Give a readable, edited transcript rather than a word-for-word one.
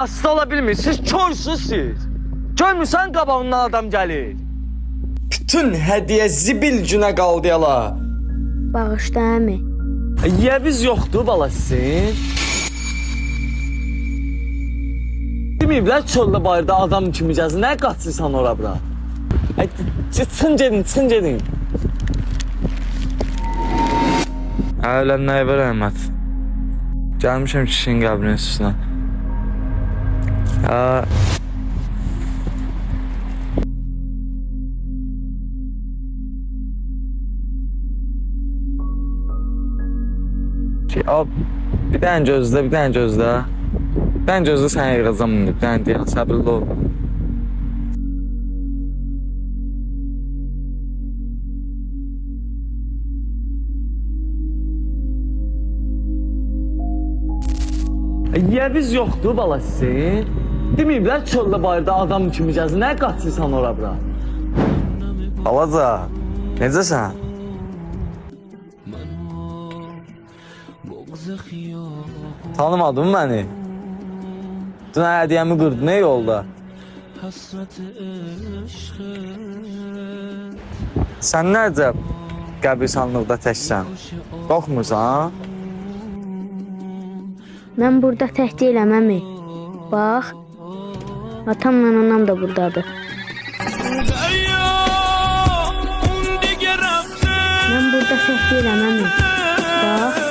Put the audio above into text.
Hasta ola bilmir, siz körsüz siz. Görmürsən qabağından adam gəlir. Bütün hədiyyə zibil günə qaldı yala. Bağışla əmi. Yəviz yoxdur bala sizin. Deməyiblər çöldə bayırda adam kimi gəzin, nə qaçırsan ora bura? Çıxın gedin. Ələn nəyə ver Əhməd? Gəlmişəm kişinin qəbrinin üstünə. Bir dənə gözlə. Bir dənə gözlə səni yığacam indi. Bir dənə deyən, səbirli ol. Yəviz yoxdur bala sizin. Deməyiblər çöldə bayırda adam kimi gəzin, nə qaçırsan ora bura? Balaca, necəsən? Tanımadın məni? Dünən hədiyəmi qırdı, nə yolda? Sən necə qəbirstanlıqda təksən? Qorxmursan? Mən burada tək deyiləm əmi. Bax, atamla anam da buradadır. Mən burada tək deyiləm əmi. Bax.